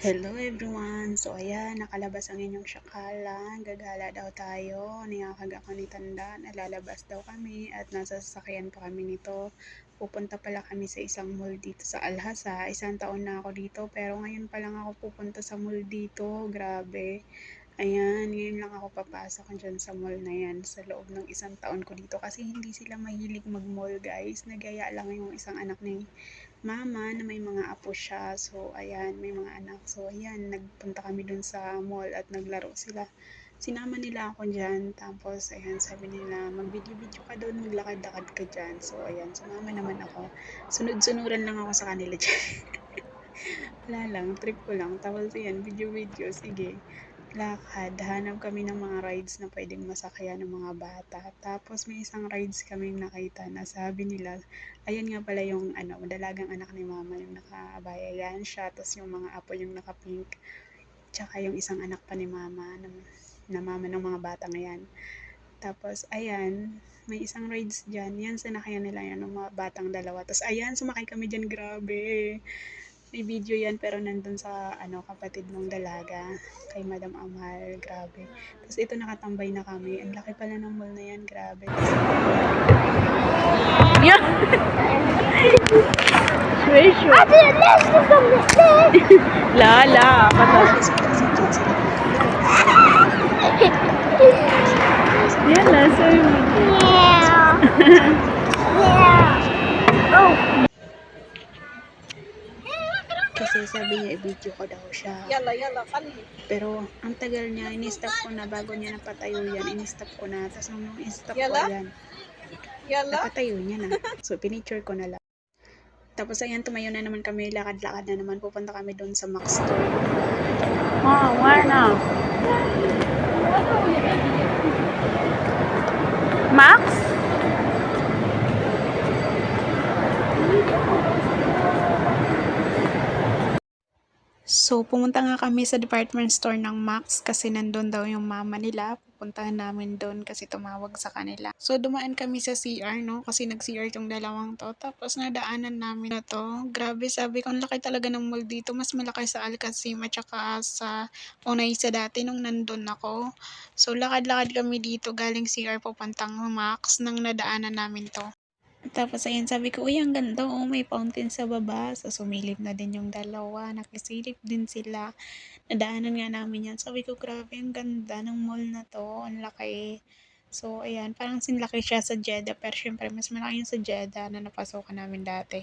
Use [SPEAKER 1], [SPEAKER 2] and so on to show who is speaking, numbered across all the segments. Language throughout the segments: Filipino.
[SPEAKER 1] Hello everyone! So ayan, nakalabas ang inyong syakalan. Gagala daw tayo. Niyakag ako ni Tanda. Nalalabas daw kami at nasa sasakyan pa kami nito. Pupunta pala kami sa isang mall dito sa Alhasa. Isang taon na ako dito pero ngayon pa lang ako pupunta sa mall dito. Grabe. Ayan, ngayon lang ako papasok dyan sa mall na yan sa loob ng isang taon ko dito kasi hindi sila mahilig mag-mall guys. Nagaya lang yung isang anak ni mama na may mga apo siya. So, ayan, may mga anak. So, ayan, nagpunta kami dun sa mall at naglaro sila. Sinama nila ako dyan. Tapos, ayan, sabi nila, mag-video-video ka doon, maglakad-lakad ka dyan. So, ayan, sumama naman ako. Sunod-sunuran lang ako sa kanila dyan. Wala lang, trip ko lang. Tapos, ayan, video-video, sige. Lakad, hanap kami ng mga rides na pwedeng masakyan ng mga bata. Tapos may isang rides kaming nakita na sabi nila, ayan nga pala yung dalagang anak ni mama yung nakabaya yan siya, tapos yung mga apo yung naka-pink, tsaka yung isang anak pa ni mama na mama ng mga bata ngayon. Tapos ayan, may isang rides dyan, yan sinakayan nila yan ng mga batang dalawa. Tapos ayan, sumakay kami dyan, grabe. May video yan pero nandun sa kapatid mong dalaga kay Madam Amal, grabe. Tapos ito nakatambay na kami. Ang laki pala ng mall na yan, grabe. Yeah. Sure.
[SPEAKER 2] Ate, let's do something.
[SPEAKER 1] Lala, patas. Yan la, sorry mo.
[SPEAKER 2] Yeah. Yeah. Oh.
[SPEAKER 1] Kasi sabi niya, i-video ko daw siya.
[SPEAKER 2] Yalla, kali.
[SPEAKER 1] Pero ang tagal niya, in-stop ko na bago niya napatayo yan. In-stop ko na. Tapos nung in-stop ko
[SPEAKER 2] Yala?
[SPEAKER 1] yan,
[SPEAKER 2] Yalla.
[SPEAKER 1] napatayo niya na. So, pinicture ko na lang. Tapos ayan, tumayo na naman kami, lakad-lakad na naman. Pupunta kami doon sa Max Store. Oh, where na? Max? So, pumunta nga kami sa department store ng Max kasi nandun daw yung mama nila. Pupuntahan namin doon kasi tumawag sa kanila. So, dumaan kami sa CR, no? Kasi nag-CR tong dalawang to. Tapos, nadaanan namin na to. Grabe, sabi ko, ang laki talaga ng mall dito. Mas malaki sa Alcacim at saka sa Onaysa dati nung nandun ako. So, lakad-lakad kami dito galing CR pupuntang Max nang nadaanan namin to. Tapos ayan, sabi ko, uy, ang ganda, oh, may fountain sa baba. So, sumilip na din yung dalawa. Nakisilip din sila. Nadaanan nga namin yan. Sabi ko, grabe, ang ganda ng mall na to. Ang laki. So, ayan, parang sinlaki siya sa Jeddah. Pero syempre, mas malaki yung sa Jeddah na napasokan namin dati.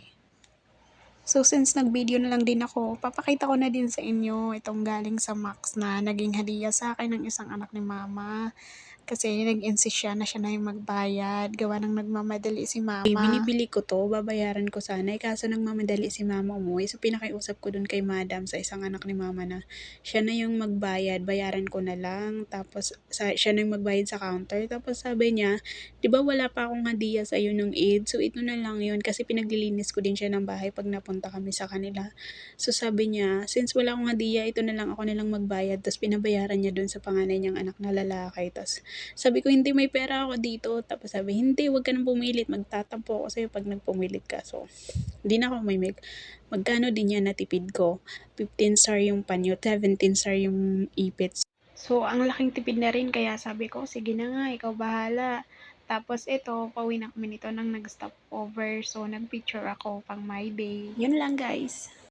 [SPEAKER 1] So, since nag-video na lang din ako, papakita ko na din sa inyo itong galing sa Max na naging hadiah sa akin ng isang anak ni mama. Kasi nag-insist siya na siya na yung magbayad. Gawa ng nagmamadali si mama. Binibili ko to, babayaran ko sana. Kaso nagmamadali si mama umuwi. So pinakiusap ko dun kay madam sa isang anak ni mama na siya na yung magbayad. Bayaran ko na lang. Tapos siya na yung magbayad sa counter. Tapos sabi niya, di ba wala pa akong hadiah sa iyo nung Eid? So ito na lang yun. Kasi pinaglilinis ko din siya ng bahay pag napunta kami sa kanila. So sabi niya, since wala akong hadiah, ito na lang ako nilang magbayad. Tapos pinabayaran niya dun sa panganay niyang anak na lalaki. Tapos sabi ko, hindi, may pera ako dito. Tapos sabi, hindi, wag ka nang pumilit. Magtatampo ako sa'yo pag nagpumilit ka. So, hindi na ako may magkano din yan natipid ko. 15 star yung panyo, 17 star yung ipits. So, ang laking tipid na rin. Kaya sabi ko, sige na nga, ikaw bahala. Tapos ito, pauwi na kami nito nang nag-stop over. So, nag-picture ako pang my day. Yun lang guys.